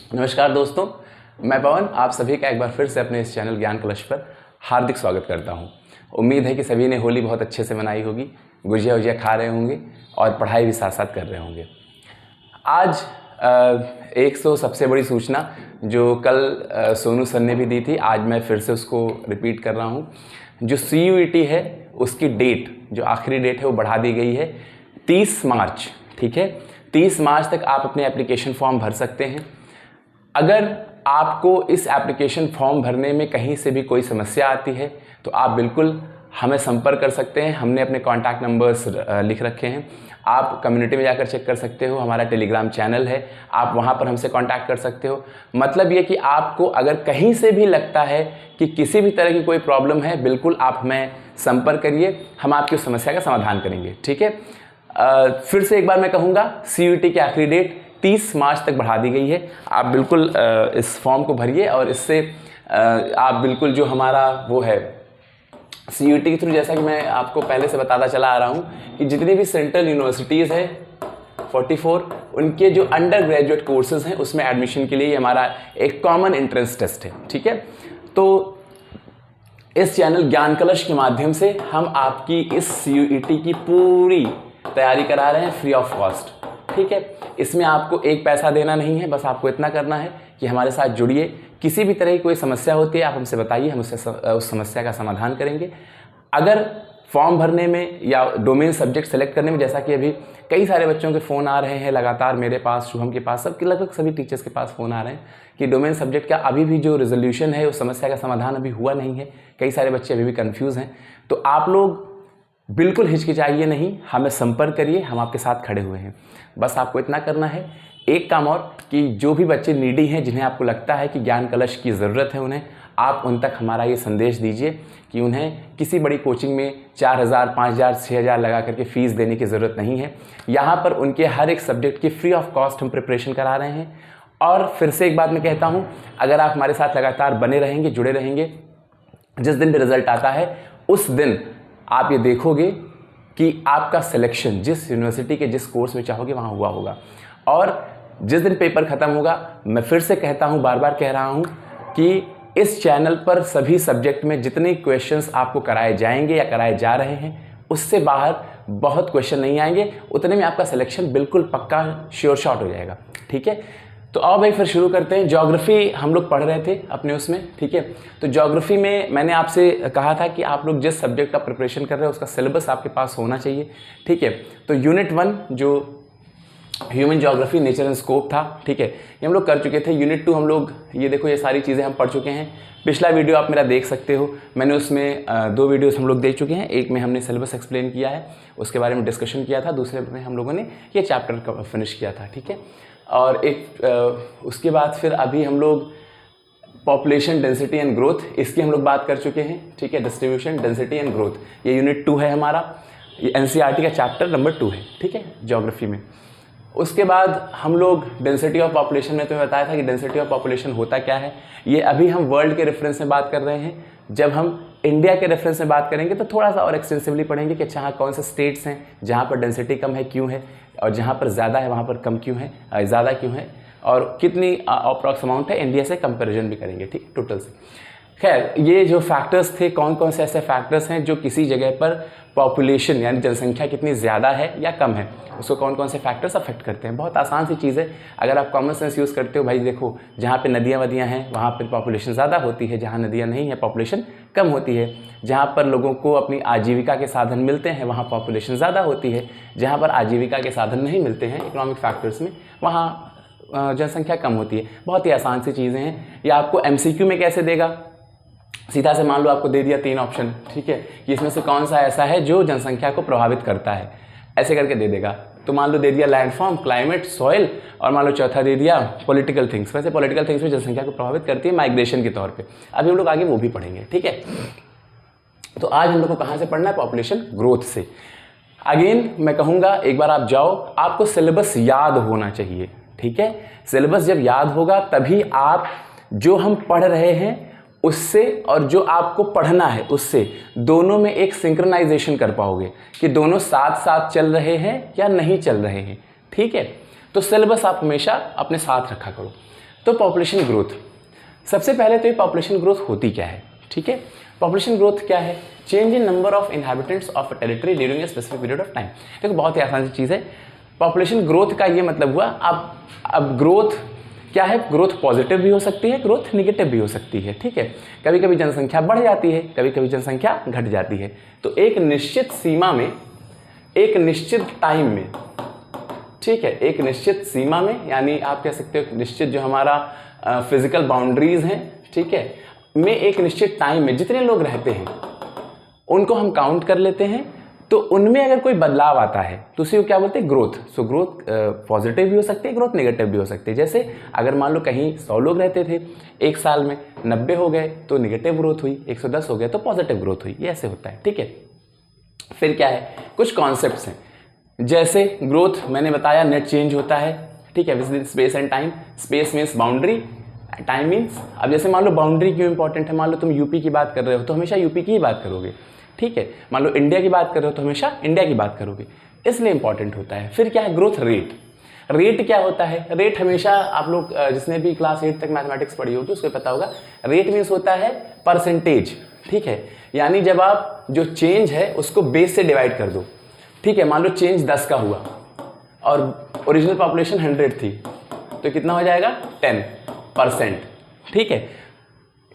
नमस्कार दोस्तों, मैं पवन आप सभी का एक बार फिर से अपने इस चैनल ज्ञान कलश पर हार्दिक स्वागत करता हूं। उम्मीद है कि सभी ने होली बहुत अच्छे से मनाई होगी, गुजिया वुजिया खा रहे होंगे और पढ़ाई भी साथ साथ कर रहे होंगे। आज एक सबसे बड़ी सूचना जो कल सोनू सर ने भी दी थी, आज मैं फिर से उसको रिपीट कर रहा हूं। जो CUET है उसकी डेट, जो आखिरी डेट है वो बढ़ा दी गई है 30 मार्च। ठीक है, 30 मार्च तक आप अपने एप्लीकेशन फॉर्म भर सकते हैं। अगर आपको इस एप्लीकेशन फॉर्म भरने में कहीं से भी कोई समस्या आती है तो आप बिल्कुल हमें संपर्क कर सकते हैं। हमने अपने कॉन्टैक्ट नंबर्स लिख रखे हैं, आप कम्युनिटी में जाकर चेक कर सकते हो। हमारा टेलीग्राम चैनल है, आप वहां पर हमसे कांटेक्ट कर सकते हो। मतलब ये कि आपको अगर कहीं से भी लगता है कि किसी भी तरह की कोई प्रॉब्लम है, बिल्कुल आप हमें संपर्क करिए, हम आपकी उस समस्या का समाधान करेंगे। ठीक है, फिर से एक बार मैं कहूँगा, CUET की आखिरी डेट 30 मार्च तक बढ़ा दी गई है। आप बिल्कुल इस फॉर्म को भरिए और इससे आप बिल्कुल जो हमारा वो है CUET के थ्रू, जैसा कि मैं आपको पहले से बताता चला आ रहा हूँ कि जितनी भी सेंट्रल यूनिवर्सिटीज़ हैं 44, उनके जो अंडर ग्रेजुएट कोर्सेज हैं उसमें एडमिशन के लिए हमारा एक कॉमन एंट्रेंस टेस्ट है। ठीक है, तो इस चैनल ज्ञान कलश के माध्यम से हम आपकी इस CUET की पूरी तैयारी करा रहे हैं फ्री ऑफ कॉस्ट। ठीक है, इसमें आपको एक पैसा देना नहीं है, बस आपको इतना करना है कि हमारे साथ जुड़िए। किसी भी तरह की कोई समस्या होती है आप हमसे बताइए, हम उस समस्या का समाधान करेंगे। अगर फॉर्म भरने में या डोमेन सब्जेक्ट सेलेक्ट करने में, जैसा कि अभी कई सारे बच्चों के फ़ोन आ रहे हैं लगातार, मेरे पास, शुभम के पास, सबके लगभग सभी टीचर्स के पास फ़ोन आ रहे हैं कि डोमेन सब्जेक्ट का अभी भी जो रिजोल्यूशन है उस समस्या का समाधान अभी हुआ नहीं है। कई सारे बच्चे अभी भी कन्फ्यूज़ हैं। तो आप लोग बिल्कुल हिचकिचाइए नहीं, हमें संपर्क करिए, हम आपके साथ खड़े हुए हैं। बस आपको इतना करना है। एक काम और, कि जो भी बच्चे नीडी हैं, जिन्हें आपको लगता है कि ज्ञान कलश की ज़रूरत है, उन्हें आप उन तक हमारा ये संदेश दीजिए कि उन्हें किसी बड़ी कोचिंग में 4000, 5000, 6000 लगा करके फ़ीस देने की ज़रूरत नहीं है। यहाँ पर उनके हर एक सब्जेक्ट की फ्री ऑफ कॉस्ट हम प्रिपरेशन करा रहे हैं। और फिर से एक बात मैं कहता हूँ, अगर आप हमारे साथ लगातार बने रहेंगे, जुड़े रहेंगे, जिस दिन भी रिजल्ट आता है उस दिन आप ये देखोगे कि आपका सिलेक्शन जिस यूनिवर्सिटी के जिस कोर्स में चाहोगे वहाँ हुआ होगा। और जिस दिन पेपर ख़त्म होगा, मैं फिर से कहता हूँ, बार बार कह रहा हूँ कि इस चैनल पर सभी सब्जेक्ट में जितने क्वेश्चंस आपको कराए जाएंगे या कराए जा रहे हैं, उससे बाहर बहुत क्वेश्चन नहीं आएंगे। उतने में आपका सिलेक्शन बिल्कुल पक्का श्योर शॉट हो जाएगा। ठीक है, तो आओ भाई फिर शुरू करते हैं। ज्योग्राफी हम लोग पढ़ रहे थे अपने उसमें। ठीक है, तो ज्योग्राफी में मैंने आपसे कहा था कि आप लोग जिस सब्जेक्ट का प्रिपरेशन कर रहे हैं उसका सिलेबस आपके पास होना चाहिए। ठीक है, तो यूनिट 1 जो human geography nature and scope था, ठीक है, ये हम लोग कर चुके थे। यूनिट 2 हम लोग, ये देखो, ये सारी चीज़ें हम पढ़ चुके हैं। पिछला वीडियो आप मेरा देख सकते हो, मैंने उसमें 2 वीडियोस हम लोग देख चुके हैं। एक में हमने सिलेबस एक्सप्लेन किया है, उसके बारे में डिस्कशन किया था। दूसरे में हम लोगों ने ये चैप्टर फिनिश किया था। ठीक है, और एक उसके बाद फिर अभी हम लोग पॉपुलेशन डेंसिटी एंड ग्रोथ, इसकी हम लोग बात कर चुके हैं। ठीक है, डिस्ट्रीब्यूशन डेंसिटी एंड ग्रोथ, ये यूनिट 2 है हमारा। ये NCERT का चैप्टर नंबर 2 है। ठीक है, ज्योग्राफी में। उसके बाद हम लोग डेंसिटी ऑफ पॉपुलेशन में तुम्हें बताया था कि डेंसिटी ऑफ पॉपुलेशन होता क्या है। ये अभी हम वर्ल्ड के रेफरेंस में बात कर रहे हैं। जब हम इंडिया के रेफरेंस में बात करेंगे तो थोड़ा सा और एक्सटेंसिवली पढ़ेंगे कि अच्छा कौन से स्टेट्स हैं जहाँ पर डेंसिटी कम है, क्यों है, और जहाँ पर ज़्यादा है वहाँ पर कम क्यों है, ज़्यादा क्यों है, और कितनी अप्रॉक्स अमाउंट है, इंडिया से कंपैरिजन भी करेंगे। ठीक, टोटल से। खैर, ये जो फैक्टर्स थे, कौन कौन से ऐसे फैक्टर्स हैं जो किसी जगह पर पॉपुलेशन यानी जनसंख्या कितनी ज़्यादा है या कम है, उसको कौन कौन से फैक्टर्स अफेक्ट करते हैं। बहुत आसान सी चीज़ है, अगर आप कॉमन सेंस यूज़ करते हो। भाई देखो, जहाँ पे नदियाँ वदियाँ हैं वहाँ पर पॉपुलेशन ज़्यादा होती है, जहाँ नदियाँ नहीं हैं पॉपुलेशन कम होती है। जहाँ पर लोगों को अपनी आजीविका के साधन मिलते हैं वहाँ पॉपुलेशन ज़्यादा होती है। जहाँ पर आजीविका के साधन नहीं मिलते हैं इकोनॉमिक फैक्टर्स में, वहाँ जनसंख्या कम होती है। बहुत ही आसान सी चीज़ें हैं। या आपको MCQ में कैसे देगा, सीधा से मान लो आपको दे दिया 3 ऑप्शन, ठीक है, कि इसमें से कौन सा ऐसा है जो जनसंख्या को प्रभावित करता है, ऐसे करके दे देगा। तो मान लो दे दिया लैंडफॉर्म, क्लाइमेट, सॉइल, और मान लो चौथा दे दिया पॉलिटिकल थिंग्स। वैसे पॉलिटिकल थिंग्स में जनसंख्या को प्रभावित करती है माइग्रेशन के तौर पे। अभी हम लोग आगे वो भी पढ़ेंगे। ठीक है, तो आज हम लोग को कहाँ से पढ़ना है, पॉपुलेशन ग्रोथ से। अगेन मैं कहूँगा, एक बार आप जाओ, आपको सिलेबस याद होना चाहिए। ठीक है, सिलेबस जब याद होगा तभी आप जो हम पढ़ रहे हैं उससे और जो आपको पढ़ना है उससे दोनों में एक सिंक्रोनाइजेशन कर पाओगे कि दोनों साथ साथ चल रहे हैं या नहीं चल रहे हैं। ठीक है, तो सिलेबस आप हमेशा अपने साथ रखा करो। तो पॉपुलेशन ग्रोथ, सबसे पहले तो ये पॉपुलेशन ग्रोथ होती क्या है, ठीक है। पॉपुलेशन ग्रोथ क्या है? Change in number of inhabitants of a territory during a specific period of time. देखो बहुत ही आसान सी चीज़ है। पॉपुलेशन ग्रोथ का ये मतलब हुआ, अब ग्रोथ क्या है? ग्रोथ पॉजिटिव भी हो सकती है, ग्रोथ निगेटिव भी हो सकती है, ठीक है। कभी कभी जनसंख्या बढ़ जाती है, कभी कभी जनसंख्या घट जाती है। तो एक निश्चित सीमा में, एक निश्चित टाइम में, ठीक है, एक निश्चित सीमा में, यानी आप कह सकते हो निश्चित जो हमारा फिजिकल बाउंड्रीज हैं, ठीक है, में एक निश्चित टाइम में जितने लोग रहते हैं उनको हम काउंट कर लेते हैं। तो उनमें अगर कोई बदलाव आता है तो उसी को क्या बोलते हैं? ग्रोथ। सो ग्रोथ पॉजिटिव भी हो सकती है, ग्रोथ नेगेटिव भी हो सकती है। जैसे अगर मान लो कहीं 100 लोग रहते थे, एक साल में 90 हो गए तो नेगेटिव ग्रोथ हुई, 110 हो गए तो पॉजिटिव ग्रोथ हुई। ये ऐसे होता है, ठीक है। फिर क्या है? कुछ कॉन्सेप्ट्स हैं, जैसे ग्रोथ मैंने बताया नेट चेंज होता है, ठीक है, with space and time. Space means boundary, time means, अब जैसे मान लो बाउंड्री क्यों इंपॉर्टेंट है? मान लो तुम यूपी की बात कर रहे हो तो हमेशा यूपी की ही बात करोगे, ठीक है। मान लो इंडिया की बात कर रहे हो तो हमेशा इंडिया की बात करोगे, इसलिए इंपॉर्टेंट होता है। फिर क्या है? Growth rate. रेट क्या होता है? रेट हमेशा आप लोग जिसने भी क्लास 8 तक मैथमेटिक्स पढ़ी होगी उसको पता होगा। रेट मीन्स होता है परसेंटेज, ठीक है, यानी जब आप जो चेंज है उसको बेस से डिवाइड कर दो, ठीक है। मान लो चेंज 10 का हुआ और ओरिजिनल पॉपुलेशन 100 थी तो कितना हो जाएगा? 10%, ठीक है।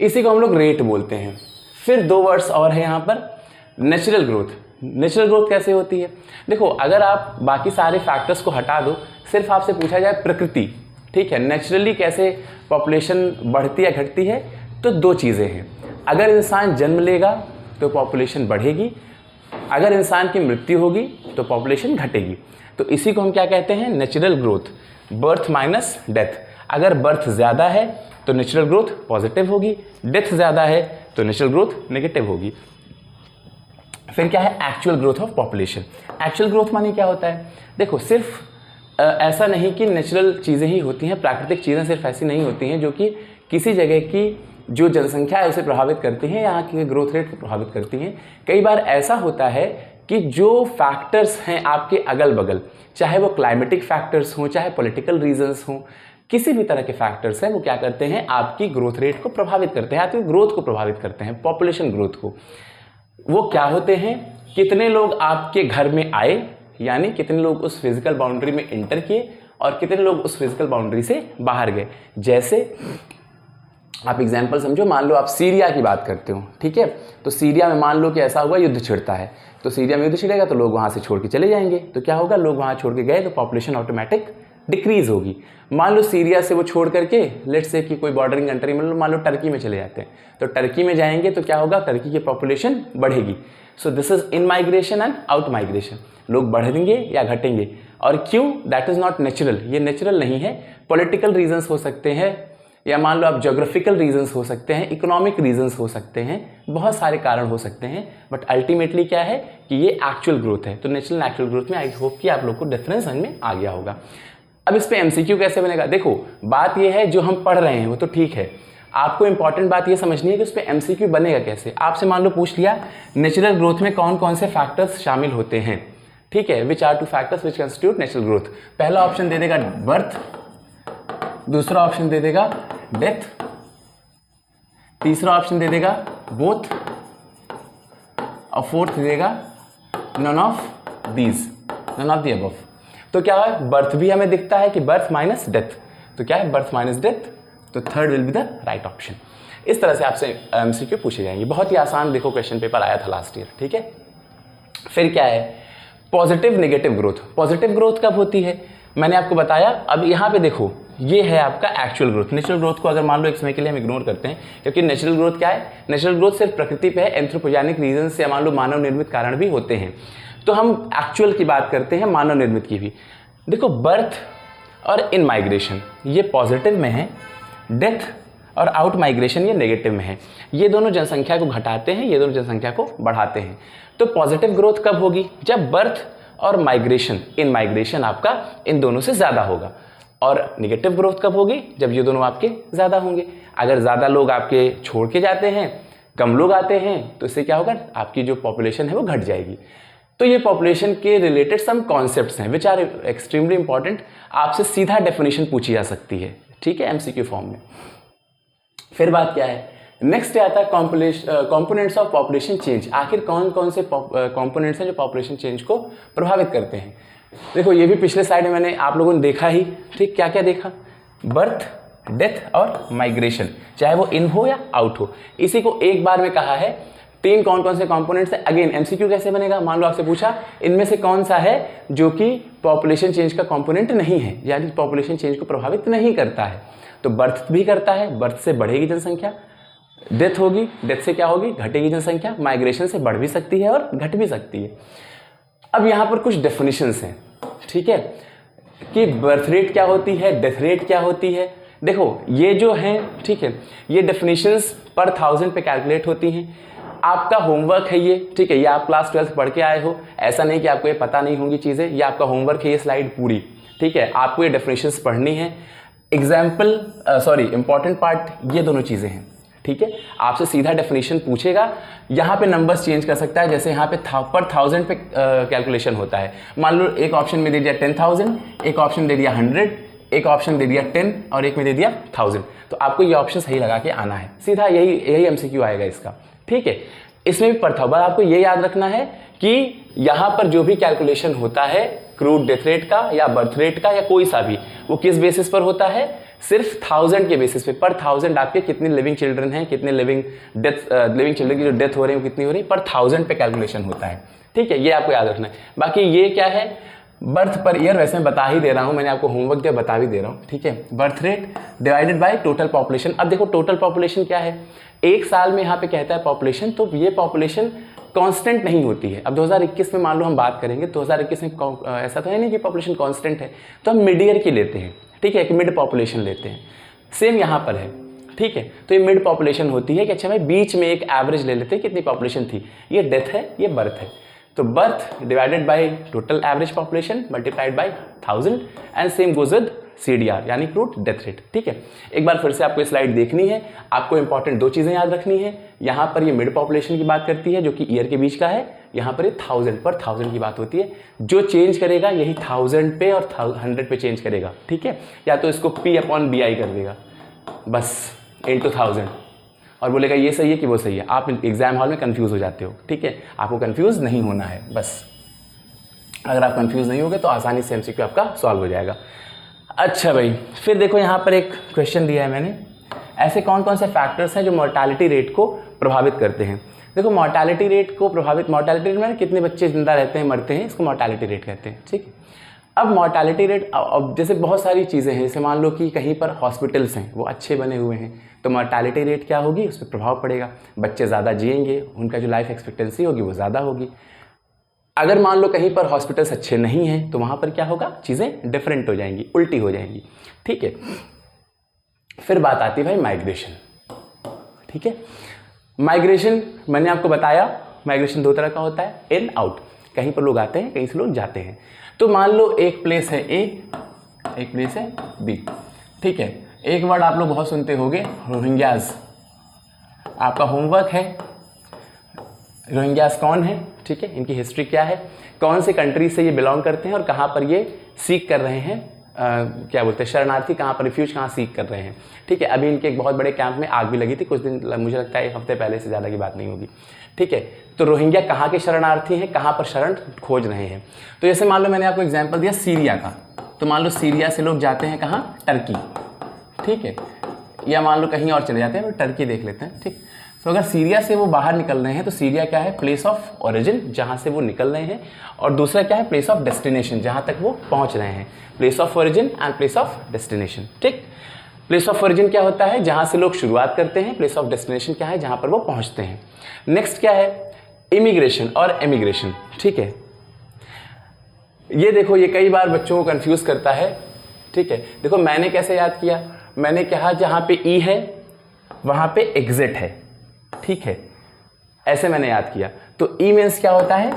इसी को हम लोग रेट बोलते हैं। फिर 2 वर्ड्स और है यहाँ पर, नेचुरल ग्रोथ। नेचुरल ग्रोथ कैसे होती है? देखो अगर आप बाकी सारे फैक्टर्स को हटा दो, सिर्फ आपसे पूछा जाए प्रकृति, ठीक है, नेचुरली कैसे पॉपुलेशन बढ़ती या घटती है, तो 2 चीज़ें हैं। अगर इंसान जन्म लेगा तो पॉपुलेशन बढ़ेगी, अगर इंसान की मृत्यु होगी तो पॉपुलेशन घटेगी। तो इसी को हम क्या कहते हैं? Natural growth, birth minus death. अगर बर्थ ज़्यादा है तो नेचुरल ग्रोथ पॉजिटिव होगी, डेथ ज़्यादा है तो नेचुरल ग्रोथ नेगेटिव होगी। फिर क्या है? Actual growth of population. Actual growth माने क्या होता है? देखो सिर्फ ऐसा नहीं कि नेचुरल चीज़ें ही होती हैं, प्राकृतिक चीज़ें सिर्फ ऐसी नहीं होती हैं जो कि किसी जगह की जो जनसंख्या है उसे प्रभावित करती हैं, यहाँ की ग्रोथ रेट को प्रभावित करती हैं। कई बार ऐसा होता है कि जो फैक्टर्स हैं आपके अगल बगल, चाहे वो क्लाइमेटिक फैक्टर्स हों, चाहे पॉलिटिकल रीजंस हों, किसी भी तरह के फैक्टर्स हैं, वो क्या करते हैं? आपकी ग्रोथ रेट को प्रभावित करते हैं, आपकी ग्रोथ को प्रभावित करते हैं, पॉपुलेशन ग्रोथ को। वो क्या होते हैं? कितने लोग आपके घर में आए, यानी कितने लोग उस फिजिकल बाउंड्री में इंटर किए और कितने लोग उस फिजिकल बाउंड्री से बाहर गए। जैसे आप एग्जाम्पल समझो, मान लो आप सीरिया की बात करते हो, ठीक है, तो सीरिया में मान लो कि ऐसा हुआ युद्ध छिड़ता है, तो सीरिया में युद्ध छिड़ेगा तो लोग वहाँ से छोड़ के चले जाएंगे, तो क्या होगा? लोग वहाँ छोड़ के गए तो पॉपुलेशन ऑटोमेटिक डिक्रीज होगी। मान लो सीरिया से वो छोड़ करके लेट्स से कि कोई बॉर्डरिंग कंट्री में, मान लो टर्की में चले जाते हैं, तो टर्की में जाएंगे तो क्या होगा? टर्की की पॉपुलेशन बढ़ेगी। So this is in migration and out migration. लोग बढ़ेंगे या घटेंगे, और क्यों? दैट इज नॉट नेचुरल, ये नेचुरल नहीं है। पॉलिटिकल रीजंस हो सकते हैं, या मान लो आप जोग्राफिकल रीजंस हो सकते हैं, इकोनॉमिक रीजंस हो सकते हैं, बहुत सारे कारण हो सकते हैं, बट अल्टीमेटली क्या है कि ये एक्चुअल ग्रोथ है। तो नेचुरल एक्चुअल ग्रोथ में आई होप कि आप लोग को डिफरेंस समझ में आ गया होगा। अब इस पे एमसीक्यू कैसे बनेगा? देखो बात ये है, जो हम पढ़ रहे हैं वो तो ठीक है, आपको इंपॉर्टेंट बात ये समझनी है कि उस पर एमसीक्यू बनेगा कैसे। आपसे मान लो पूछ लिया नेचुरल ग्रोथ में कौन कौन से फैक्टर्स शामिल होते हैं, ठीक है, which are 2 factors which constitute natural growth. पहला ऑप्शन दे देगा बर्थ, दूसरा ऑप्शन दे देगा डेथ, तीसरा ऑप्शन दे देगा बोथ, और फोर्थ दे देगा none of these, none of the above. तो क्या है? बर्थ भी हमें दिखता है कि बर्थ माइनस डेथ, तो क्या है? बर्थ माइनस डेथ, तो third will be the right option. इस तरह से आपसे एमसीक्यू पूछे जाएंगे। बहुत ही आसान देखो क्वेश्चन पेपर आया था लास्ट ईयर, ठीक है। फिर क्या है? Positive negative growth. Positive growth कब होती है? मैंने आपको बताया। अब यहाँ पे देखो, ये है आपका एक्चुअल ग्रोथ। नेचुरल ग्रोथ को अगर मान लो एक समय के लिए हम इग्नोर करते हैं, क्योंकि नेचुरल ग्रोथ क्या है? नेचुरल ग्रोथ सिर्फ प्रकृति पे है, एंथ्रोपोजेनिक रीजन से मान लो मानव निर्मित कारण भी होते हैं। तो हम एक्चुअल की बात करते हैं, मानव निर्मित की भी। देखो बर्थ और इन माइग्रेशन ये पॉजिटिव में है, डेथ और आउट माइग्रेशन ये नेगेटिव में है। ये दोनों जनसंख्या को घटाते हैं, ये दोनों जनसंख्या को बढ़ाते हैं। तो पॉजिटिव ग्रोथ कब होगी? जब बर्थ और माइग्रेशन, इन माइग्रेशन आपका इन दोनों से ज़्यादा होगा। और नेगेटिव ग्रोथ कब होगी? जब ये दोनों आपके ज़्यादा होंगे। अगर ज़्यादा लोग आपके छोड़ के जाते हैं, कम लोग आते हैं, तो इससे क्या होगा? आपकी जो पॉपुलेशन है वो घट जाएगी। तो ये पॉपुलेशन के रिलेटेड सम कॉन्सेप्ट्स हैं विच आर एक्सट्रीमली इंपॉर्टेंट। आपसे सीधा डेफिनेशन पूछी जा सकती है, ठीक है, MCQ फॉर्म में। फिर बात क्या है, नेक्स्ट आता है कॉम्पोनेंट्स ऑफ पॉपुलेशन चेंज। आखिर कौन कौन से कॉम्पोनेंट्स हैं जो पॉपुलेशन चेंज को प्रभावित करते हैं। देखो ये भी पिछले स्लाइड में मैंने आप लोगों ने देखा ही, ठीक, क्या क्या देखा, बर्थ, डेथ और माइग्रेशन, चाहे वो इन हो या आउट हो। इसी को एक बार में कहा है। तीन कौन कौन से कंपोनेंट्स हैं। अगेन MCQ कैसे बनेगा, मान लो आपसे पूछा इनमें से कौन सा है जो कि पॉपुलेशन चेंज का कंपोनेंट नहीं है, यानी पॉपुलेशन चेंज को प्रभावित नहीं करता है। तो बर्थ भी करता है, बर्थ से बढ़ेगी जनसंख्या, डेथ होगी, डेथ से क्या होगी, घटेगी जनसंख्या, माइग्रेशन से बढ़ भी सकती है और घट भी सकती है। अब यहाँ पर कुछ डेफिनेशंस हैं, ठीक है, कि बर्थ रेट क्या होती है, डेथ रेट क्या होती है। देखो ये जो है, ठीक है, ये डेफिनेशंस पर 1000 पे कैलकुलेट होती हैं। आपका होमवर्क है ये, ठीक है, ये आप क्लास 12 पढ़ के आए हो, ऐसा नहीं कि आपको ये पता नहीं होंगी चीज़ें, ये आपका होमवर्क है ये स्लाइड पूरी, ठीक है। आपको ये डेफिनेशंस पढ़नी है। इंपॉर्टेंट पार्ट ये दोनों चीज़ें हैं, ठीक है। आपसे सीधा डेफिनेशन पूछेगा, यहाँ पे नंबर्स चेंज कर सकता है, जैसे यहाँ पे पर 1000 पे कैलकुलेशन होता है। मान लो एक ऑप्शन में दे दिया 10,000, एक ऑप्शन दे दिया 100, एक ऑप्शन दे दिया 10 और एक में दे दिया 1000। तो आपको ये ऑप्शन सही लगा के आना है, सीधा यही MCQ आएगा इसका, ठीक है। इसमें भी पर था, बस आपको ये याद रखना है कि यहाँ पर जो भी कैलकुलेशन होता है क्रूड डेथ रेट का या बर्थ रेट का या कोई सा भी, वो किस बेसिस पर होता है, सिर्फ 1000 के बेसिस पे। पर 1000 आपके कितने लिविंग चिल्ड्रन हैं, कितने लिविंग चिल्ड्रन की जो डेथ हो रही है वो कितनी हो रही है, पर 1000 पे कैलकुलेशन होता है, ठीक है। ये आपको याद रखना है। बाकी ये क्या है, बर्थ पर ईयर, वैसे मैं बता ही दे रहा हूँ, मैंने आपको होमवर्क दिया, बता भी दे रहा हूँ, ठीक है। Birth rate divided by total population. अब देखो टोटल पॉपुलेशन क्या है, एक साल में यहाँ पे कहता है पॉपुलेशन, तो ये पॉपुलेशन कांस्टेंट नहीं होती है। अब 2021 में मान लो हम बात करेंगे, 2021 में ऐसा तो है नहीं कि पॉपुलेशन कांस्टेंट है, तो हम मिड ईयर की लेते हैं, ठीक है, कि मिड पॉपुलेशन लेते हैं। सेम यहाँ पर है, ठीक है। तो ये मिड पॉपुलेशन होती है कि अच्छा भाई बीच में एक एवरेज ले लेते हैं कितनी पॉपुलेशन थी, ये डेथ है, ये बर्थ है। तो birth divided by total average population multiplied by 1000 and same goes with CDR यानी क्रूड डेथ रेट, ठीक है। एक बार फिर से आपको स्लाइड देखनी है, आपको इंपॉर्टेंट दो चीज़ें याद रखनी है। यहाँ पर ये मिड पॉपुलेशन की बात करती है जो कि ईयर के बीच का है, यहाँ पर ये 1000 पर 1000 की बात होती है। जो चेंज करेगा यही 1000 पे और 100 पे चेंज करेगा, ठीक है। या तो इसको P/BI कर देगा बस इंटू 1000 और बोलेगा ये सही है कि वो सही है। आप एग्जाम हॉल में कंफ्यूज हो जाते हो, ठीक है, आपको कंफ्यूज नहीं होना है बस। अगर आप कंफ्यूज नहीं होगे तो आसानी से MCQ आपका सॉल्व हो जाएगा। अच्छा भाई, फिर देखो यहाँ पर एक क्वेश्चन दिया है मैंने, ऐसे कौन कौन से फैक्टर्स हैं जो मोर्टालिटी रेट को प्रभावित करते हैं। देखो मोर्टालिटी रेट में कितने बच्चे जिंदा रहते हैं, मरते हैं, इसको मोर्टालिटी रेट कहते हैं, ठीक है। अब मोर्टालिटी रेट, अब जैसे बहुत सारी चीज़ें हैं, जैसे मान लो कि कहीं पर हॉस्पिटल्स हैं वो अच्छे बने हुए हैं, तो मोर्टालिटी रेट क्या होगी, उस पर प्रभाव पड़ेगा। बच्चे ज़्यादा जिएंगे, उनका जो लाइफ एक्सपेक्टेंसी होगी वो ज़्यादा होगी। अगर मान लो कहीं पर हॉस्पिटल्स अच्छे नहीं हैं तो वहाँ पर क्या होगा, चीज़ें डिफरेंट हो जाएंगी, उल्टी हो जाएंगी, ठीक है। फिर बात आती है भाई माइग्रेशन, ठीक है। माइग्रेशन मैंने आपको बताया, माइग्रेशन दो तरह का होता है, इन आउट, कहीं पर लोग आते हैं, कहीं से लोग जाते हैं। तो मान लो एक प्लेस है A, एक प्लेस है B, ठीक है। एक वर्ड आप लोग बहुत सुनते होंगे, रोहिंग्याज। आपका होमवर्क है, रोहिंग्याज कौन है, ठीक है, इनकी हिस्ट्री क्या है, कौन से कंट्री से ये बिलोंग करते हैं और कहाँ पर ये सीख कर रहे हैं, क्या बोलते हैं, शरणार्थी, कहाँ पर रिफ्यूज कहाँ सीख कर रहे हैं, ठीक है। अभी इनके एक बहुत बड़े कैंप में आग भी लगी थी कुछ दिन, मुझे लगता है एक हफ्ते पहले, से ज़्यादा की बात नहीं होगी, ठीक है। तो रोहिंग्या कहाँ के शरणार्थी हैं, कहाँ पर शरण खोज रहे हैं। तो जैसे मान लो मैंने आपको एग्जाम्पल दिया सीरिया का, तो मान लो सीरिया से लोग जाते हैं कहाँ, टर्की, ठीक है, या मान लो कहीं और चले जाते हैं, तो टर्की देख लेते हैं, ठीक। तो अगर सीरिया से वो बाहर निकल रहे हैं तो सीरिया क्या है, प्लेस ऑफ ओरिजिन, जहाँ से वो निकल रहे हैं, और दूसरा क्या है, प्लेस ऑफ डेस्टिनेशन, जहाँ तक वो पहुँच रहे हैं। Place of origin and place of destination, ठीक। प्लेस ऑफ ओरिजिन क्या होता है, जहाँ से लोग शुरुआत करते हैं, प्लेस ऑफ डेस्टिनेशन क्या है, जहाँ पर वो पहुँचते हैं। नेक्स्ट क्या है, इमिग्रेशन और एमिग्रेशन, ठीक है। ये देखो ये कई बार बच्चों को कंफ्यूज करता है, ठीक है। देखो मैंने कैसे याद किया, मैंने कहा जहाँ पे ई है वहाँ पे एग्जिट है, ठीक है, ऐसे मैंने याद किया। तो ई मीन्स क्या होता है,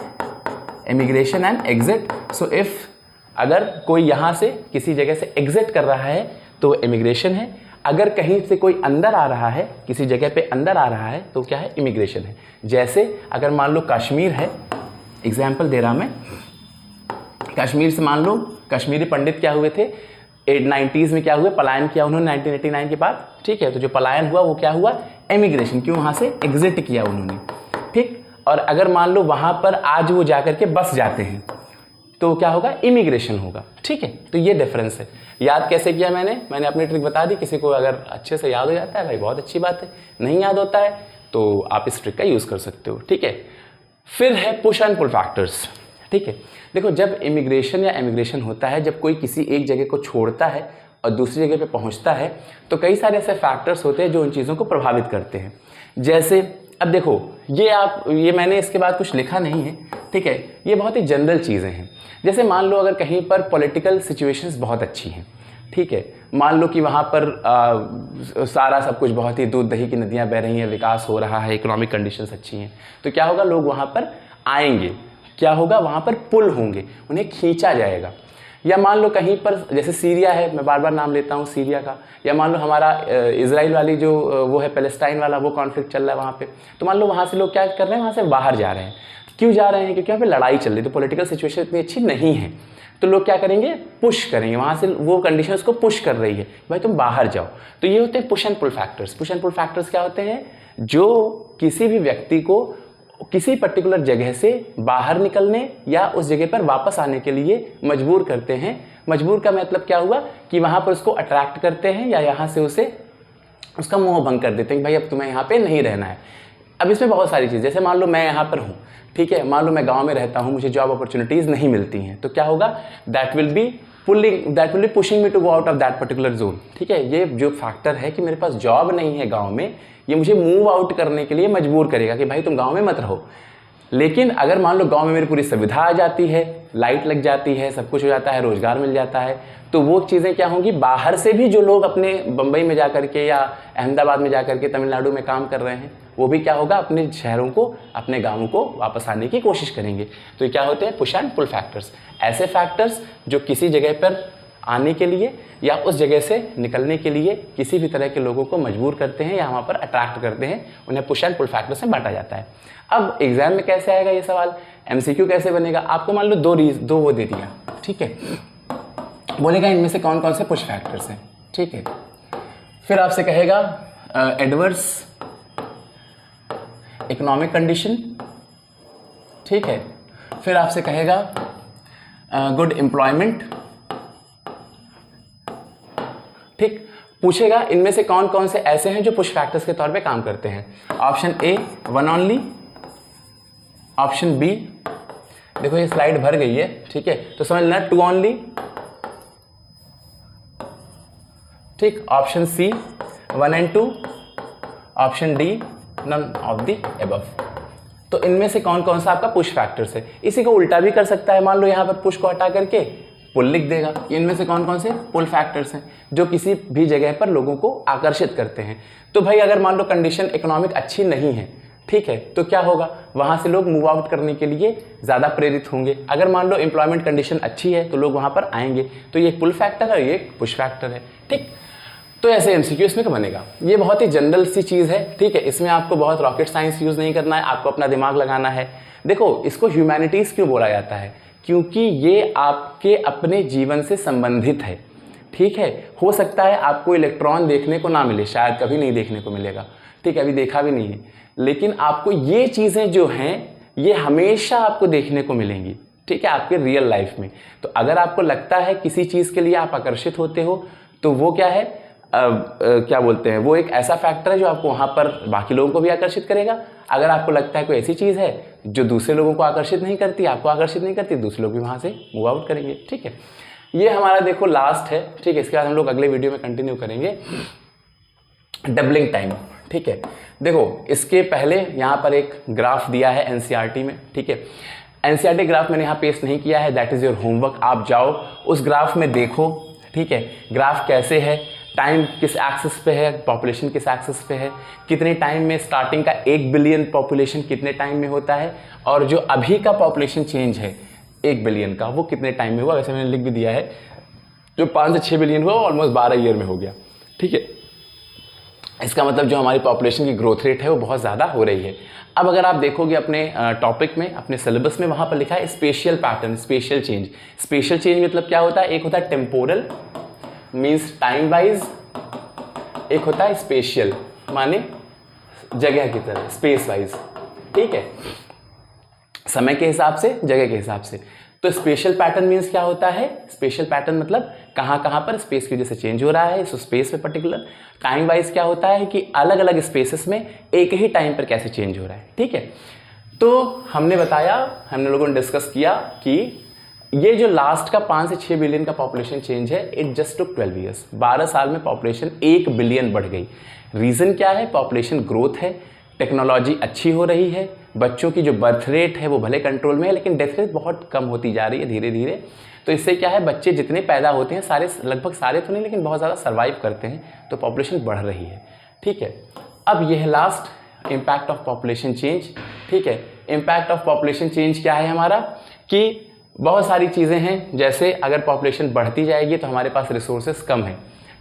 immigration and exit. So if अगर कोई यहाँ से किसी जगह से एग्जिट कर रहा है तो इमिग्रेशन है, अगर कहीं से कोई अंदर आ रहा है, किसी जगह पे अंदर आ रहा है, तो क्या है, इमिग्रेशन है। जैसे अगर मान लो कश्मीर है, एग्जाम्पल दे रहा मैं, कश्मीर से मान लो कश्मीरी पंडित क्या हुए थे, 90s में क्या हुआ, पलायन किया उन्होंने 1989 के बाद, ठीक है। तो जो पलायन हुआ वो क्या हुआ, एमिग्रेशन, क्यों, वहाँ से एग्जिट किया उन्होंने, ठीक। और अगर मान लो वहाँ पर आज वो जा करके बस जाते हैं तो क्या होगा, इमिग्रेशन होगा, ठीक है। तो ये डिफरेंस है। याद कैसे किया मैंने अपनी ट्रिक बता दी। किसी को अगर अच्छे से याद हो जाता है भाई बहुत अच्छी बात है, नहीं याद होता है तो आप इस ट्रिक का यूज़ कर सकते हो, ठीक है। फिर है पुश एंड पुल फैक्टर्स, ठीक है। देखो जब इमिग्रेशन या एमिग्रेशन होता है, जब कोई किसी एक जगह को छोड़ता है और दूसरी जगह पे पहुंचता है, तो कई सारे ऐसे फैक्टर्स होते हैं जो उन चीज़ों को प्रभावित करते हैं। जैसे अब देखो ये मैंने इसके बाद कुछ लिखा नहीं है, ठीक है। ये बहुत ही जनरल चीज़ें हैं। जैसे मान लो अगर कहीं पर पॉलिटिकल सिचुएशंस बहुत अच्छी हैं, ठीक है, मान लो कि वहाँ पर सारा सब कुछ बहुत ही दूध दही की नदियाँ बह रही हैं, विकास हो रहा है, इकोनॉमिक कंडीशंस अच्छी हैं, तो क्या होगा, लोग वहाँ पर आएंगे, क्या होगा, वहाँ पर पुल होंगे, उन्हें खींचा जाएगा। या मान लो कहीं पर जैसे सीरिया है, मैं बार बार नाम लेता हूँ सीरिया का, या मान लो हमारा इजराइल वाली जो वो है पैलेस्टाइन वाला, वो कॉन्फ्लिक्ट चल रहा है वहाँ पे, तो मान लो वहाँ से लोग क्या कर रहे हैं, वहाँ से बाहर जा रहे हैं। क्यों जा रहे हैं, क्योंकि वहाँ पे लड़ाई चल रही है, तो पॉलिटिकल सिचुएशन इतनी अच्छी नहीं है, तो लोग क्या करेंगे, पुश करेंगे, वहाँ से वो कंडीशंस को पुश कर रही है, भाई तुम बाहर जाओ। तो ये होते हैं push and pull factors. Push and pull factors क्या होते हैं, जो किसी भी व्यक्ति को किसी पर्टिकुलर जगह से बाहर निकलने या उस जगह पर वापस आने के लिए मजबूर करते हैं। मजबूर का मतलब क्या हुआ कि वहाँ पर उसको अट्रैक्ट करते हैं या यहाँ से उसे उसका मोह भंग कर देते हैं कि भाई अब तुम्हें यहाँ पे नहीं रहना है। अब इसमें बहुत सारी चीज़, जैसे मान लो मैं यहाँ पर हूँ, ठीक है, मान लो मैं गांव में रहता हूँ, मुझे जॉब अपॉर्चुनिटीज़ नहीं मिलती हैं, तो क्या होगा, that will be pushing me to go out of that particular zone, ठीक है। ये जो फैक्टर है कि मेरे पास जॉब नहीं है गांव में, ये मुझे मूव आउट करने के लिए मजबूर करेगा कि भाई तुम गांव में मत रहो। लेकिन अगर मान लो गांव में मेरी पूरी सुविधा आ जाती है, लाइट लग जाती है, सब कुछ हो जाता है, रोजगार मिल जाता है, तो वो चीज़ें क्या होंगी, बाहर से भी जो लोग अपने बम्बई में जा करके या अहमदाबाद में जा करके तमिलनाडु में काम कर रहे हैं, वो भी क्या होगा, अपने शहरों को, अपने गाँवों को वापस आने की कोशिश करेंगे। तो ये क्या होते हैं, पुश एंड पुल फैक्टर्स। ऐसे फैक्टर्स जो किसी जगह पर आने के लिए या उस जगह से निकलने के लिए किसी भी तरह के लोगों को मजबूर करते हैं या वहाँ पर अट्रैक्ट करते हैं, उन्हें पुश एंड पुल फैक्टर्स में बांटा जाता है। अब एग्जाम में कैसे आएगा ये सवाल, एमसीक्यू कैसे बनेगा, आपको मान लो दो वो दे दिया, ठीक है, बोलेगा इनमें से कौन कौन से पुश फैक्टर्स हैं, ठीक है। फिर आपसे कहेगा एडवर्स इकोनॉमिक कंडीशन, ठीक है। फिर आपसे कहेगा गुड एम्प्लॉयमेंट, ठीक, पूछेगा इनमें से कौन कौन से ऐसे हैं जो पुश फैक्टर्स के तौर पे काम करते हैं। Option A one only, option B, देखो ये स्लाइड भर गई है, ठीक है, तो समझ लेना टू ऑनली, ठीक, option C one and two, option D none of the above. तो इनमें से कौन कौन सा आपका पुश फैक्टर्स है। इसी को उल्टा भी कर सकता है, मान लो यहां पर पुश को हटा करके पुल लिख देगा। इनमें से कौन कौन से पुल फैक्टर्स हैं जो किसी भी जगह पर लोगों को आकर्षित करते हैं। तो भाई अगर मान लो कंडीशन इकोनॉमिक अच्छी नहीं है, ठीक है, तो क्या होगा, वहाँ से लोग मूव आउट करने के लिए ज़्यादा प्रेरित होंगे। अगर मान लो एम्प्लॉयमेंट कंडीशन अच्छी है तो लोग वहाँ पर आएंगे, तो ये पुल फैक्टर है, ये पुश फैक्टर है, ठीक। तो ऐसे एमसीक्यू इसमें बनेगा। ये बहुत ही जनरल सी चीज़ है, ठीक है, इसमें आपको बहुत रॉकेट साइंस यूज़ नहीं करना है, आपको अपना दिमाग लगाना है। देखो इसको ह्यूमैनिटीज़ क्यों बोला जाता है, क्योंकि ये आपके अपने जीवन से संबंधित है, ठीक है। हो सकता है आपको इलेक्ट्रॉन देखने को ना मिले, शायद कभी नहीं देखने को मिलेगा, ठीक है, अभी देखा भी नहीं है, लेकिन आपको ये चीज़ें जो हैं ये हमेशा आपको देखने को मिलेंगी, ठीक है, आपके रियल लाइफ में। तो अगर आपको लगता है किसी चीज़ के लिए आप आकर्षित होते हो, तो वो क्या है, क्या बोलते हैं, वो एक ऐसा फैक्टर है जो आपको वहाँ पर बाकी लोगों को भी आकर्षित करेगा। अगर आपको लगता है कोई ऐसी चीज़ है जो दूसरे लोगों को आकर्षित नहीं करती, आपको आकर्षित नहीं करती, दूसरे लोग भी वहाँ से मूव आउट करेंगे, ठीक है। ये हमारा देखो लास्ट है, ठीक है, इसके बाद हम लोग अगले वीडियो में कंटिन्यू करेंगे डबलिंग टाइम, ठीक है। देखो इसके पहले यहाँ पर एक ग्राफ दिया है एनसीईआरटी में, ठीक है, एनसीईआरटी ग्राफ मैंने यहाँ पेस्ट नहीं किया है, दैट इज़ योर होमवर्क। आप जाओ उस ग्राफ में देखो, ठीक है, ग्राफ कैसे है, टाइम किस एक्सिस पे है, पॉपुलेशन किस एक्सिस पे है, कितने टाइम में स्टार्टिंग का 1 बिलियन पॉपुलेशन कितने टाइम में होता है, और जो अभी का पॉपुलेशन चेंज है 1 बिलियन का वो कितने टाइम में हुआ। वैसे मैंने लिख भी दिया है, जो 5 से 6 बिलियन हुआ ऑलमोस्ट 12 ईयर में हो गया, ठीक है। इसका मतलब जो हमारी पॉपुलेशन की ग्रोथ रेट है वो बहुत ज़्यादा हो रही है। अब अगर आप देखोगे अपने टॉपिक में, अपने सिलेबस में, वहाँ पर लिखा है spatial pattern, spatial change. Spatial change मतलब क्या होता है, एक होता है टेम्पोरल, मीन्स टाइम वाइज, एक होता है स्पेशियल माने जगह की तरह, स्पेस वाइज, ठीक है, समय के हिसाब से, जगह के हिसाब से। तो स्पेशल पैटर्न मीन्स क्या होता है? स्पेशल पैटर्न मतलब कहाँ कहाँ पर स्पेस की वजह से चेंज हो रहा है, सो स्पेस में पर्टिकुलर। टाइम वाइज क्या होता है कि अलग अलग स्पेसेस में एक ही टाइम पर कैसे चेंज हो रहा है, ठीक है। तो हमने बताया, हमने लोगों ने डिस्कस किया कि ये जो लास्ट का 5 से 6 बिलियन का पॉपुलेशन चेंज है, इट जस्ट टुक 12 ईयर्स। 12 साल में पॉपुलेशन 1 बिलियन बढ़ गई। रीज़न क्या है? पॉपुलेशन ग्रोथ है, टेक्नोलॉजी अच्छी हो रही है, बच्चों की जो बर्थ रेट है वो भले कंट्रोल में है लेकिन डेथ रेट बहुत कम होती जा रही है धीरे धीरे। तो इससे क्या है, बच्चे जितने पैदा होते हैं सारे, लगभग सारे तो नहीं लेकिन बहुत ज़्यादा सर्वाइव करते हैं, तो पॉपुलेशन बढ़ रही है, ठीक है। अब यह है last impact of population change, ठीक है। इम्पैक्ट ऑफ पॉपुलेशन चेंज क्या है हमारा कि बहुत सारी चीज़ें हैं, जैसे अगर पॉपुलेशन बढ़ती जाएगी तो हमारे पास रिसोर्सेज कम है,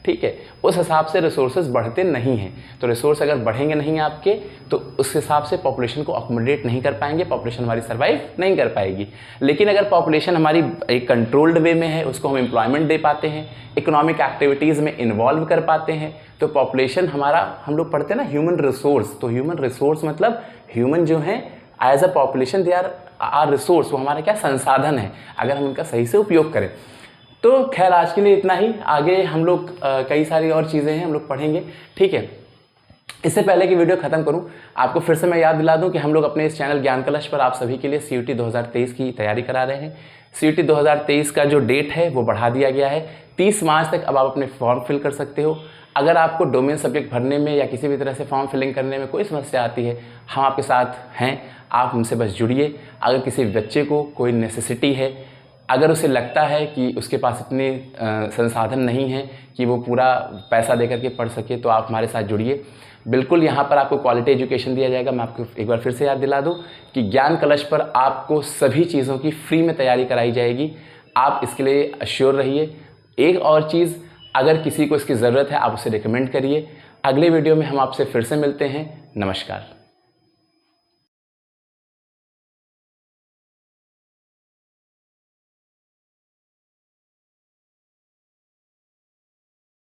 ठीक है, उस हिसाब से रिसोर्सेज बढ़ते नहीं हैं। तो रिसोर्स अगर बढ़ेंगे नहीं आपके तो उस हिसाब से पॉपुलेशन को अकोमोडेट नहीं कर पाएंगे, पॉपुलेशन हमारी सर्वाइव नहीं कर पाएगी। लेकिन अगर पॉपुलेशन हमारी एक कंट्रोल्ड वे में है, उसको हम एम्प्लॉयमेंट दे पाते हैं, इकोनॉमिक एक्टिविटीज़ में इन्वॉल्व कर पाते हैं, तो पॉपुलेशन हमारा, हम लोग पढ़ते हैं ना ह्यूमन रिसोर्स, तो ह्यूमन रिसोर्स मतलब ह्यूमन जो हैं as a population they are resource, वो हमारा क्या संसाधन है, अगर हम उनका सही से उपयोग करें। तो खैर आज के लिए इतना ही, आगे हम लोग कई सारी और चीज़ें हैं हम लोग पढ़ेंगे, ठीक है। इससे पहले कि वीडियो ख़त्म करूं, आपको फिर से मैं याद दिला दूं कि हम लोग अपने इस चैनल ज्ञान कलश पर आप सभी के लिए CUET 2023 की तैयारी करा रहे हैं। CUET 2023 का जो डेट है वो बढ़ा दिया गया है, 30 मार्च तक अब आप अपने फॉर्म फिल कर सकते हो। अगर आपको डोमेन सब्जेक्ट भरने में या किसी भी तरह से फॉर्म फिलिंग करने में कोई समस्या आती है, हम आपके साथ हैं, आप हमसे बस जुड़िए। अगर किसी बच्चे को कोई नेसेसिटी है, अगर उसे लगता है कि उसके पास इतने संसाधन नहीं हैं कि वो पूरा पैसा देकर के पढ़ सके, तो आप हमारे साथ जुड़िए। बिल्कुल यहाँ पर आपको क्वालिटी एजुकेशन दिया जाएगा। मैं आपको एक बार फिर से याद दिला दूँ कि ज्ञान कलश पर आपको सभी चीज़ों की फ्री में तैयारी कराई जाएगी, आप इसके लिए अश्योर रहिए। एक और चीज़, अगर किसी को इसकी ज़रूरत है आप उसे रिकमेंड करिए। अगले वीडियो में हम आपसे फिर से मिलते हैं। नमस्कार।